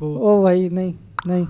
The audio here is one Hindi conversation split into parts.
ओ भाई नहीं नहीं,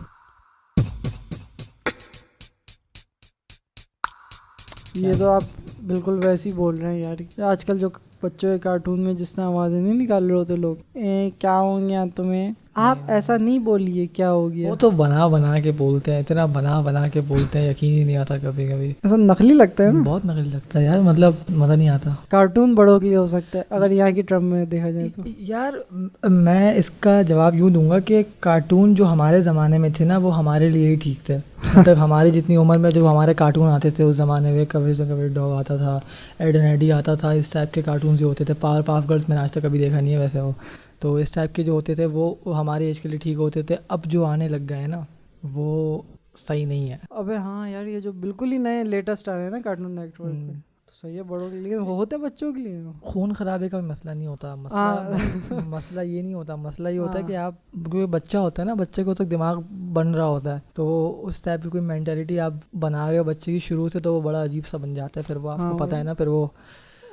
ये तो आप बिल्कुल वैसे ही बोल रहे हैं यार। आजकल जो बच्चों के कार्टून में जिस तरह आवाज़ें नहीं निकाल रहे होते लोग, क्या हो गया तुम्हें, आप ऐसा नहीं बोलिए क्या हो गया। वो तो बना बना के बोलते हैं, इतना बना बना के बोलते हैं, यकीन ही नहीं आता कभी कभी। ऐसा नकली लगता है ना, बहुत नकली लगता है यार, मतलब मज़ा नहीं आता। कार्टून बड़ों के लिए हो सकता है अगर यहाँ की टर्म में देखा जाए तो। यार मैं इसका जवाब यूँ दूंगा कि कार्टून जो हमारे ज़माने में थे ना, वो हमारे लिए ही ठीक थे। मतलब हमारी जितनी उम्र में जो हमारे कार्टून आते थे उस ज़माने में, कबीर डॉग आता था, एड एंड एडी आता था, इस टाइप के कार्टून जो होते थे। पावर पाफ गर्ल्स मैंने आज तक कभी देखा नहीं है वैसे वो, तो इस टाइप के जो होते थे वो हमारे एज के लिए ठीक होते थे। अब जो आने लग गए हैं ना, वो सही नहीं है। अबे हाँ यार, ये जो बिल्कुल ही नए लेटेस्ट आ रहे हैं ना कार्टून नेटवर्क पे, तो सही है बड़ों के लिए, होते हैं बच्चों के लिए। खून खराबे का मसला नहीं होता, मसला ये नहीं होता। मसला ये होता है कि आप, कोई बच्चा होता है ना, बच्चे को तो दिमाग बन रहा होता है, तो उस टाइप की कोई मेंटालिटी आप बना रहे हो बच्चे की शुरू से, तो वो बड़ा अजीब सा बन जाता है। फिर वो आपको पता है ना, फिर वो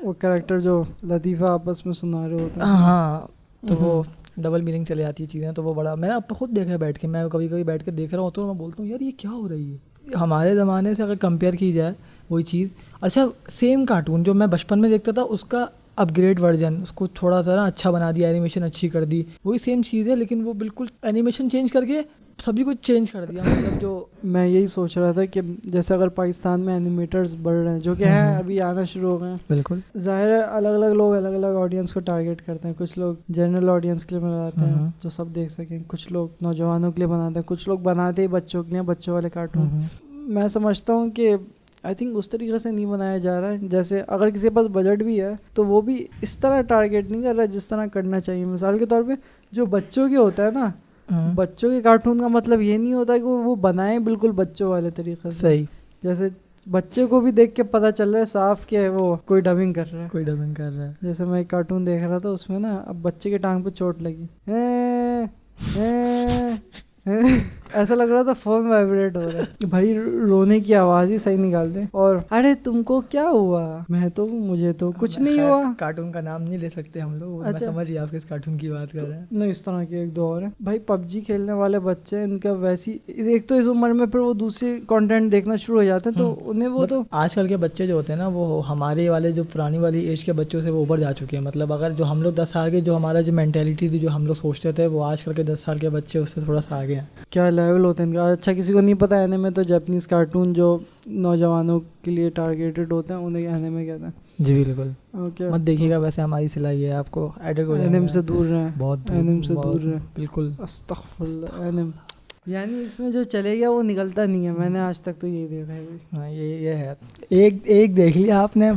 कैरेक्टर जो लतीफ़ा आपस में सुना रहे होते हैं, हाँ, तो वो डबल मीनिंग चले जाती है चीज़ें। तो वो बड़ा, मैंने अब खुद देखा है बैठ के, मैं कभी कभी बैठ के देख रहा हूँ तो मैं बोलता हूँ यार ये क्या हो रही है। हमारे ज़माने से अगर कंपेयर की जाए वही चीज़, अच्छा सेम कार्टून जो मैं बचपन में देखता था उसका अपग्रेड वर्जन, उसको थोड़ा सा ना अच्छा बना दिया, एनिमेशन अच्छी कर दी, वही सेम चीज़ है, लेकिन वो बिल्कुल एनिमेशन चेंज करके सभी कुछ चेंज कर दिया। मतलब जो मैं यही सोच रहा था कि जैसे अगर पाकिस्तान में एनिमेटर्स बढ़ रहे हैं, जो कि हैं अभी आना शुरू हो गए हैं, बिल्कुल ज़ाहिर है अलग अलग लोग अलग अलग ऑडियंस को टारगेट करते हैं। कुछ लोग जनरल ऑडियंस के लिए बनाते हैं जो सब देख सकें, कुछ लोग नौजवानों के लिए बनाते हैं, कुछ लोग बनाते ही बच्चों के लिए, बच्चों वाले कार्टून। मैं समझता हूँ कि आई थिंक उस तरीके से नहीं बनाया जा रहा है। जैसे अगर किसी के पास बजट भी है तो वो भी इस तरह टारगेट नहीं कर रहा है जिस तरह करना चाहिए। मिसाल के तौर पे जो बच्चों के होता है ना, बच्चों के कार्टून का मतलब ये नहीं होता कि वो बनाए बिल्कुल बच्चों वाले तरीके से। सही, जैसे बच्चे को भी देख के पता चल रहा है साफ कि वो कोई डबिंग कर रहा है, कोई डबिंग कर रहा है। जैसे मैं एक कार्टून देख रहा था, उसमें ना अब बच्चे के टांग पे चोट लगी, ऐसा लग रहा था फोन वाइब्रेट हो रहा है। भाई रोने की आवाज ही सही निकालते, और अरे तुमको क्या हुआ, मैं तो मुझे तो कुछ नहीं हुआ। कार्टून का नाम नहीं ले सकते हम लोग। अच्छा, मैं समझ गया आप किस कार्टून की बात कर रहे हैं। नहीं, इस तरह के एक दो और हैं भाई, पबजी खेलने वाले बच्चे, इनका वैसी, एक तो इस उम्र में फिर वो दूसरे कंटेंट देखना शुरू हो जाते हैं, तो उन्हें वो तो आजकल के बच्चे जो होते हैं ना, वो हमारे वाले जो पुरानी वाली एज के बच्चों से वो ऊपर जा चुके हैं। मतलब अगर जो हम लोग 10 साल के, जो हमारा जो मेंटेलिटी थी, जो हम लोग सोचते थे, वो आजकल के 10 साल के बच्चे उससे थोड़ा सा आगे हैं। क्या लेवल होते हैं इनका। अच्छा, किसी को नहीं पता एनिमे, तो जापानीज कार्टून जो नौजवानों के लिए टारगेटेड होते हैं उन्हें एनिमे कहते हैं। जी बिल्कुल, ओके, मत देखिएगा, वैसे हमारी सिलाई है, आपको एडिक्ट हो जाएगा। एनिमे से दूर रहें, बहुत एनिमे से दूर रहें, बिल्कुल। अस्तगफुरुल्लाह। एनिमे यानी इसमें जो चलेगा वो निकलता नहीं है, मैंने आज तक तो यही देखा है भाई। हाँ, ये है, एक देख लिया आपने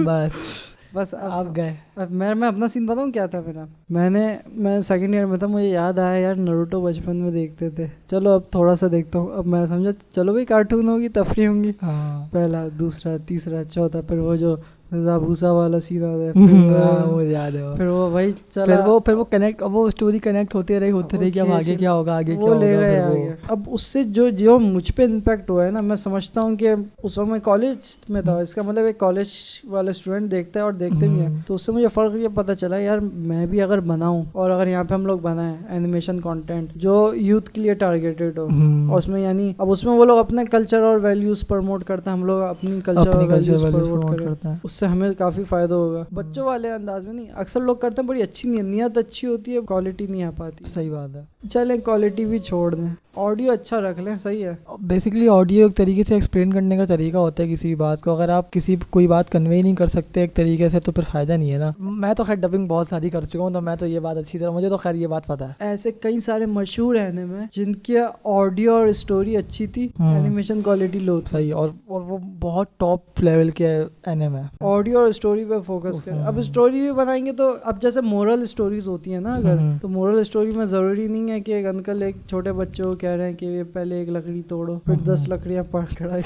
बस आप गए। अब मैं अपना सीन बताऊँ क्या था मेरा। मैं सेकंड ईयर में था, मुझे याद आया यार नरूटो बचपन में देखते थे, चलो अब थोड़ा सा देखता हूँ। अब मैं समझा चलो भाई कार्टून होगी, तफरी होंगी, पहला दूसरा तीसरा चौथा, फिर वो जो जाबूसा वाला सीन आता है, मुझे याद है। फिर वो भाई चला, फिर वो कनेक्ट, वो स्टोरी कनेक्ट होते रही कि अब आगे क्या होगा, आगे क्या वो ले होगा, गए फिर आगे। अब उससे जो मुझ पे इम्पैक्ट हुआ है ना, मैं समझता हूँ कि उस वक्त मैं कॉलेज में था, इसका मतलब एक कॉलेज वाले स्टूडेंट देखते हैं और देखते भी हैं, तो उससे मुझे फ़र्क ये पता चला यार, मैं भी अगर बनाऊँ, और अगर यहाँ पे हम लोग बनाएं एनिमेशन कंटेंट जो यूथ के लिए टारगेटेड हो, और उसमें यानी अब उसमें वो लोग अपने कल्चर और वैल्यूज़ प्रमोट करते हैं, हम लोग अपनी कल्चर और वैल्यूज़ प्रमोट करते हैं, उससे हमें काफ़ी फ़ायदा होगा। बच्चों वाले अंदाज में नहीं, अक्सर लोग करते हैं, बड़ी अच्छी नीयत अच्छी होती है, क्वालिटी नहीं आ पाती। सही बात है। चलें क्वालिटी भी छोड़ दें, ऑडियो अच्छा रख लें, सही है। बेसिकली ऑडियो एक तरीके से एक्सप्लेन करने का तरीका होता है किसी भी बात को। अगर आप कोई बात कन्वे नहीं कर सकते एक तरीके से, तो फिर फ़ायदा नहीं है ना। मैं तो खैर डबिंग बहुत सारी कर चुका हूँ, तो मैं तो ये बात अच्छी तरह, मुझे तो खैर ये बात पता है। ऐसे कई सारे मशहूर एनिमे जिनके ऑडियो और स्टोरी अच्छी थी, एनिमेशन क्वालिटी लो थी। सही, और वो बहुत टॉप लेवल के एनिमे है। ऑडियो और स्टोरी पे फोकस करें। अब स्टोरी भी बनाएंगे तो अब जैसे मोरल स्टोरीज होती है ना, अगर तो मोरल स्टोरी में ज़रूरी नहीं है कि एक अंकल एक छोटे बच्चे को कह रहे हैं कि ये पहले एक लकड़ी तोड़ो, फिर 10 लकड़ियाँ पकड़ाई,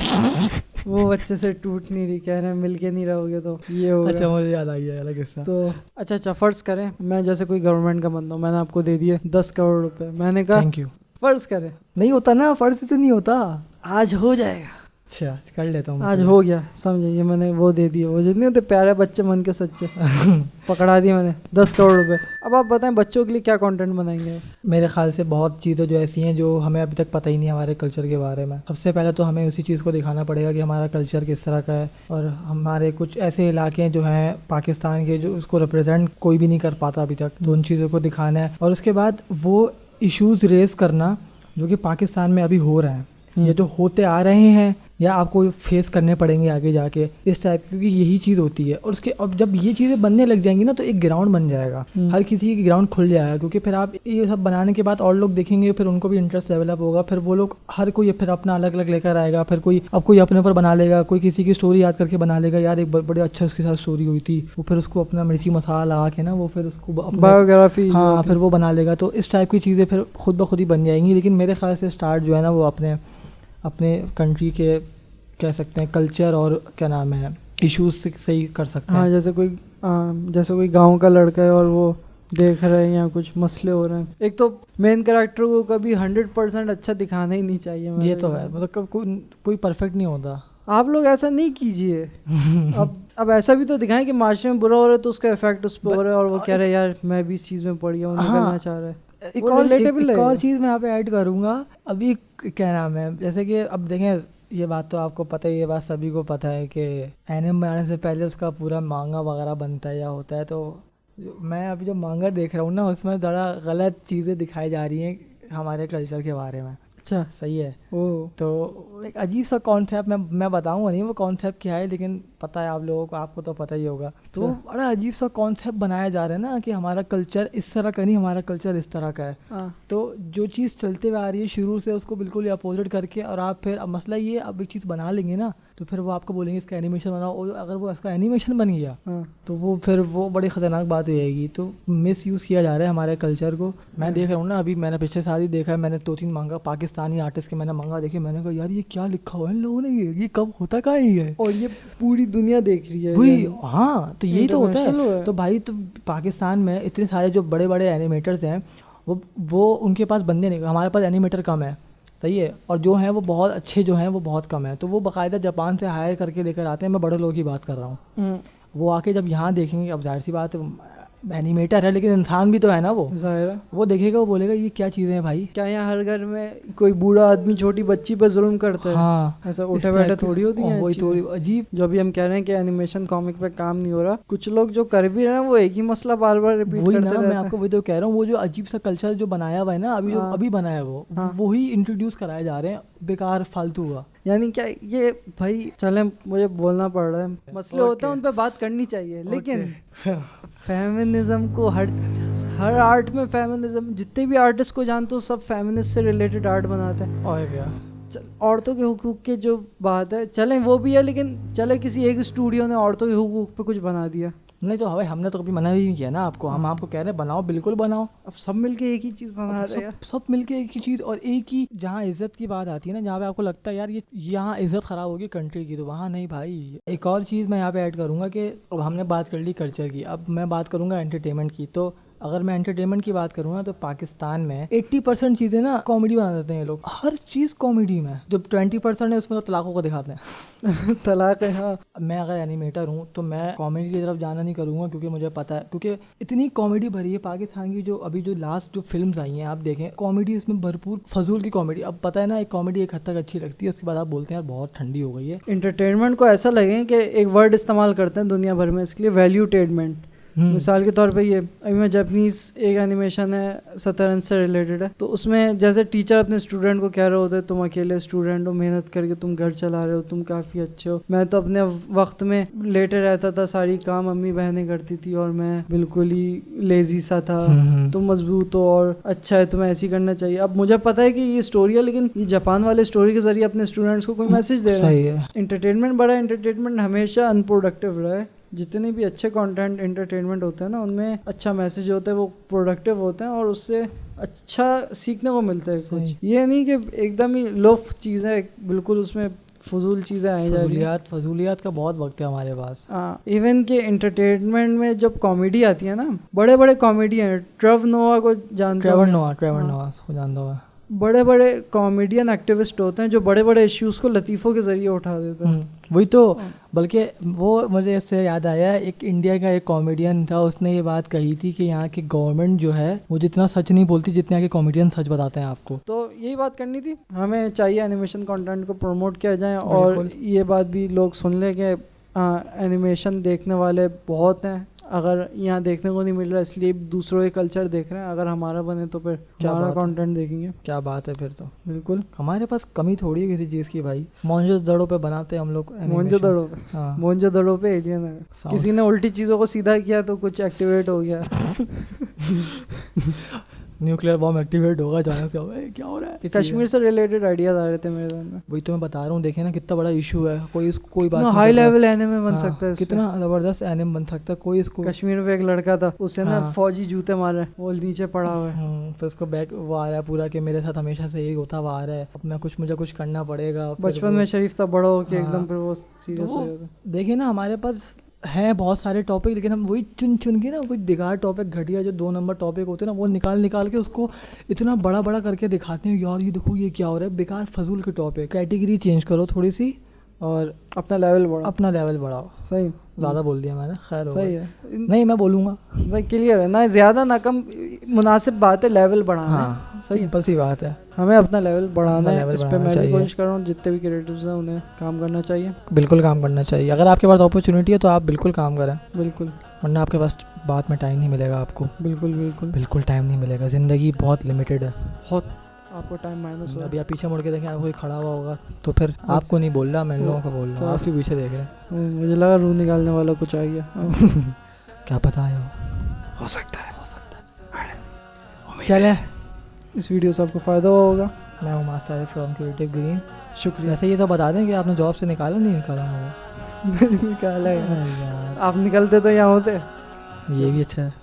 वो बच्चे से टूट नहीं रही, कह रहे हैं मिल के नहीं रहोगे तो ये होगा। अच्छा, मुझे याद आ गया अलग किस्सा। तो अच्छा फर्ज करें मैं जैसे कोई गवर्नमेंट का बंदा हूँ, मैंने आपको दे दिए 10 करोड़ रुपए, मैंने कहा थैंक यू। फर्ज करें, नहीं होता ना, फर्ज तो नहीं होता, आज हो जाएगा, अच्छा कर लेता हूँ आज हो गया, समझे, ये मैंने वो दे दिया, वो जो नहीं होते प्यारे बच्चे मन के सच्चे पकड़ा दिए मैंने 10 करोड़ रुपए। अब आप बताएं बच्चों के लिए क्या कंटेंट बनाएंगे? मेरे ख्याल से बहुत चीज़ें जो ऐसी हैं जो हमें अभी तक पता ही नहीं हमारे कल्चर के बारे में। सबसे पहले तो हमें उसी चीज़ को दिखाना पड़ेगा कि हमारा कल्चर किस तरह का है, और हमारे कुछ ऐसे इलाके हैं जो हैं पाकिस्तान के जो उसको रिप्रेजेंट कोई भी नहीं कर पाता अभी तक, तो उन चीज़ों को दिखाना है। और उसके बाद वो इश्यूज़ रेस करना जो कि पाकिस्तान में अभी हो रहे हैं या जो होते आ रहे हैं या आपको फेस करने पड़ेंगे आगे जाके, इस टाइप, क्योंकि यही चीज़ होती है। और उसके अब जब ये चीज़ें बनने लग जाएंगी ना तो एक ग्राउंड बन जाएगा, हर किसी की ग्राउंड खुल जाएगा, क्योंकि फिर आप ये सब बनाने के बाद और लोग देखेंगे, फिर उनको भी इंटरेस्ट डेवलप होगा, फिर वो लोग हर कोई फिर अपना अलग अलग लेकर आएगा, फिर कोई अपने ऊपर बना लेगा, कोई किसी की स्टोरी याद करके बना लेगा, यार एक बड़े अच्छा उसके साथ स्टोरी हुई थी, वो फिर उसको अपना मिर्ची मसाला लगा के ना वो फिर उसको बायोग्राफी, हाँ फिर वो बना लेगा। तो इस टाइप की चीज़ें फिर खुद ब खुद ही बन जाएंगी। लेकिन मेरे ख्याल से स्टार्ट जो है ना वो अपने कंट्री के कह सकते हैं कल्चर और क्या नाम है इश्यूज से सही कर सकते हैं। हाँ, जैसे कोई गांव का लड़का है और वो देख रहे हैं यहाँ कुछ मसले हो रहे हैं, एक तो मेन कैरेक्टर को कभी 100% अच्छा दिखाना ही नहीं चाहिए। ये तो है, मतलब कोई परफेक्ट नहीं होता। आप लोग ऐसा नहीं कीजिए। अब ऐसा भी तो दिखाएं कि माशरे में बुरा हो रहा है तो उसका इफेक्ट उस पर हो रहा है और वो कह रहे हैं यार मैं भी इस चीज़ में पड़ गया हूँ, निकलना चाह रहा है। एक और चीज़ मैं यहाँ पे ऐड करूँगा, अभी क्या नाम है, जैसे कि अब देखें, ये बात तो आपको पता है, ये बात सभी को पता है कि एनिमे बनाने से पहले उसका पूरा मांगा वगैरह बनता है या होता है। तो मैं अभी जो मांगा देख रहा हूँ ना उसमें ज़रा गलत चीज़ें दिखाई जा रही हैं हमारे कल्चर के बारे में। अच्छा, सही है। तो एक अजीब सा कॉन्सेप्ट, मैं बताऊंगा नहीं वो कॉन्सेप्ट क्या है, लेकिन पता है आप लोगों को, आपको तो पता ही होगा। तो बड़ा अजीब सा कॉन्सेप्ट बनाया जा रहा है ना कि हमारा कल्चर इस तरह का नहीं, हमारा कल्चर इस तरह का है। तो जो चीज़ चलते हुए आ रही है शुरू से उसको बिल्कुल अपोजिट करके, और आप फिर अब मसला ये, अब एक चीज़ बना लेंगे ना तो फिर वो आपको बोलेंगे इसका एनिमेशन बनाओ, और अगर वो इसका एनिमेशन बन गया तो वो फिर वो बड़ी ख़तरनाक बात हो जाएगी। तो मिस यूज़ किया जा रहा है हमारे कल्चर को। मैं देख रहा हूँ ना, अभी मैंने पिछले साल ही देखा है, मैंने 2-3 मांगा पाकिस्तानी आर्टिस्ट के मैंने मांगा देखे, मैंने कहा यार ये क्या लिखा हुआ है इन लोगों ने, ये कब होता क्या है, और ये पूरी दुनिया देख रही है वही। हाँ, तो यही तो होता है। तो भाई तो पाकिस्तान में इतने सारे जो बड़े बड़े एनिमेटर्स हैं वो उनके पास बंदे नहीं, हमारे पास एनिमेटर कम है, सही है, और जो हैं वो बहुत अच्छे जो हैं वो बहुत कम है। तो वो बाकायदा जापान से हायर करके लेकर आते हैं, मैं बड़े लोगों की बात कर रहा हूँ। वो आके जब यहाँ देखेंगे, अब जाहिर सी बात है एनिमेटर है लेकिन इंसान भी तो है ना, वो जाहिर है, वो देखेगा, वो बोलेगा ये क्या चीज़ें हैं भाई, क्या यहाँ हर घर में कोई बूढ़ा आदमी छोटी बच्ची पर जुल्म करता है? हाँ, ऐसा उठे बैठे थोड़ी होती है। वही थोड़ी अजीब, जो अभी हम कह रहे हैं कि एनिमेशन कॉमिक पे काम नहीं हो रहा, कुछ लोग जो कर भी रहे हैं वो एक ही मसला बार बार रिपीट करते रहते हैं। मैं आपको वही तो कह रहा हूँ, वो जो अजीब सा कल्चर जो बनाया हुआ है ना अभी, जो अभी बनाया है वो ही इंट्रोड्यूस कराए जा रहे हैं, बेकार फालतू का। यानी क्या ये भाई, चले मुझे बोलना पड़ रहा है, मसले होते हैं उन पे बात करनी चाहिए, लेकिन फेमिनिज्म को हर आर्ट में, फेमिनिज्म जितने भी आर्टिस्ट को जानते हो सब फेमिनिस्ट से रिलेटेड आर्ट बनाते हैं। और क्या औरतों के हुकूक के जो बात है, चलें वो भी है, लेकिन चले किसी एक स्टूडियो ने औरतों के हुकूक पे कुछ बना दिया, नहीं तो भाई हमने तो कभी मना भी नहीं किया ना आपको, हम आपको कह रहे हैं बनाओ, बिल्कुल बनाओ। अब सब मिलके एक ही चीज़ बना रहे हैं, सब मिलके एक ही चीज़, और एक ही, जहाँ इज्जत की बात आती है ना, जहाँ पे आपको लगता है यार ये यहाँ इज्जत ख़राब होगी कंट्री की, तो वहाँ नहीं भाई। एक और चीज़ मैं यहाँ पे ऐड करूँगा कि अब हमने बात कर ली कल्चर की, अब मैं बात करूँगा एंटरटेनमेंट की। तो अगर मैं एंटरटेनमेंट की बात करूँ ना तो पाकिस्तान में 80% चीज़ें ना कॉमेडी बना देते हैं ये लोग, हर चीज़ कॉमेडी में। जो 20% है उसमें तो तलाकों को दिखाते हैं तलाक है। हाँ, मैं अगर एनिमेटर हूँ तो मैं कॉमेडी की तरफ जाना नहीं करूँगा, क्योंकि मुझे पता है, क्योंकि इतनी कॉमेडी भरी है पाकिस्तान की। जो अभी जो लास्ट जो फिल्म्स आई हैं आप देखें, कॉमेडी इसमें भरपूर, फजूल की कॉमेडी। अब पता है ना, एक कॉमेडी एक हद तक अच्छी लगती है, उसके बाद आप बोलते हैं यार बहुत ठंडी हो गई है। एंटरटेनमेंट को ऐसा लगे कि एक वर्ड इस्तेमाल करते हैं दुनिया भर में इसके लिए, वैल्यूटेडमेंट। मिसाल के तौर पे ये अभी मैं जापानीज़ एक एनिमेशन है शतरंज से रिलेटेड है, तो उसमें जैसे टीचर अपने स्टूडेंट को कह रहे होते तुम अकेले स्टूडेंट हो, मेहनत करके तुम घर चला रहे हो, तुम काफ़ी अच्छे हो, मैं तो अपने वक्त में लेटे रहता था, सारी काम अम्मी बहनें करती थी और मैं बिल्कुल ही लेजी सा था, तुम मजबूत हो और अच्छा है, तुम्हें ऐसी करना चाहिए। अब मुझे पता है कि ये स्टोरी है, लेकिन ये जापान वाले स्टोरी के जरिए अपने स्टूडेंट्स को कोई मैसेज दे रहे हैं। एंटरटेनमेंट बड़ा, एंटरटेनमेंट हमेशा अनप्रोडक्टिव रहा है। जितने भी अच्छे कंटेंट एंटरटेनमेंट होते हैं ना, उनमें अच्छा मैसेज होता है, वो प्रोडक्टिव होते हैं और उससे अच्छा सीखने को मिलता है कुछ। ये नहीं कि एकदम ही लोफ चीज़ें, बिल्कुल उसमें फजूल चीज़ें आई जा रही हैं। फजूलियात का बहुत वक्त है हमारे पास। इवन के एंटरटेनमेंट में जब कॉमेडी आती है ना, बड़े बड़े कॉमेडी हैं, ट्रेवर नोआ को जानते हो? ट्रेवर नोआ को जानता हूँ। बड़े बड़े कॉमेडियन एक्टिविस्ट होते हैं जो बड़े बड़े इश्यूज को लतीफ़ों के ज़रिए उठा देते हैं। वही तो, बल्कि वो मुझे इससे याद आया, एक इंडिया का एक कॉमेडियन था, उसने ये बात कही थी कि यहाँ की गवर्नमेंट जो है वो जितना सच नहीं बोलती जितने यहाँ के कॉमेडियन सच बताते हैं आपको। तो यही बात करनी थी, हमें चाहिए एनिमेशन कंटेंट को प्रमोट किया जाए और ये बात भी लोग सुन लें कि एनिमेशन देखने वाले बहुत हैं, अगर यहाँ देखने को नहीं मिल रहा इसलिए दूसरों के कल्चर देख रहे हैं, अगर हमारा बने तो फिर हमारा कंटेंट देखेंगे। क्या बात है फिर तो, बिल्कुल हमारे पास कमी थोड़ी है किसी चीज़ की भाई। मोहनजोदड़ो पे बनाते हैं हम लोग, मोहनजोदड़ो पे, हाँ मोहनजोदड़ो पे एलियन है, किसी ने उल्टी चीज़ों को सीधा किया तो कुछ एक्टिवेट हो गया। न्यूक्लियर बॉम्ब एक्टिवेट होगा जाने से, क्या हो रहा है। कश्मीर से रिलेटेड आइडियाज आ रहे थे मेरे ध्यान में। वही तो मैं बता रहा हूँ, देखे ना कितना बड़ा इशू है, कोई बात हाई लेवल एनिमे बन सकता है, कितना जबरदस्त एनिमे बन सकता है। कोई इसको, कश्मीर में एक लड़का था उसे ना फौजी जूते मारे, वो नीचे पड़ा हुआ है, फिर उसको बैक वो आ रहा है पूरा कि मेरे साथ हमेशा से यही होता हुआ आ रहा है, अब मैं मुझे कुछ करना पड़ेगा। बचपन में शरीफ था, बड़ा होके एकदम फिर वो सीरियस हो जाता। देखिए ना हमारे पास हैं बहुत सारे टॉपिक, लेकिन हम वही चुन के ना कोई बेकार टॉपिक, घटिया जो 2 नंबर टॉपिक होते हैं ना, वो निकाल के उसको इतना बड़ा करके दिखाते हैं, यार ये देखो ये क्या हो रहा है, बेकार फजूल के टॉपिक। कैटेगरी चेंज करो थोड़ी सी और अपना लेवल बढ़ाओ। सही, ज़्यादा बोल दिया मैंने, खैर सही है, नहीं मैं बोलूँगा, क्लियर है ना, ज़्यादा ना कम, मुनासिब बात है, लेवल बढ़ाना। हाँ सिंपल सी बात है, हमें अपना लेवल बढ़ाना है, इस पे मैं भी कोशिश कर रहा हूँ, जितने भी क्रिएटर्स हैं उन्हें काम करना चाहिए, बिल्कुल काम करना चाहिए। अगर आपके पास अपॉर्चुनिटी है तो आप बिल्कुल काम करें, बिल्कुल, वरना आपके पास बाद में टाइम नहीं मिलेगा आपको, बिल्कुल टाइम नहीं मिलेगा, ज़िंदगी बहुत लिमिटेड है, बहुत आपको टाइम माइनस हो। अभी आप पीछे मुड़ के देखें, आप कोई खड़ा हुआ होगा तो फिर आपको नहीं बोल रहा, मैं लोगों को बोल रहा हूँ, आपके पीछे देख रहे हैं, मुझे लगा रूह निकालने वाला कुछ आ गया। क्या पता है, हो सकता है। चले, इस वीडियो से आपको फ़ायदा होगा। मैं हूँ मास्टर फ्रॉम क्रिएटिव ग्रीन, शुक्रिया। वैसे ये तो बता दें कि आपने जॉब से निकाला नहीं निकाला होगा। निकाला है यार, आप निकलते तो यहाँ होते, ये भी अच्छा है।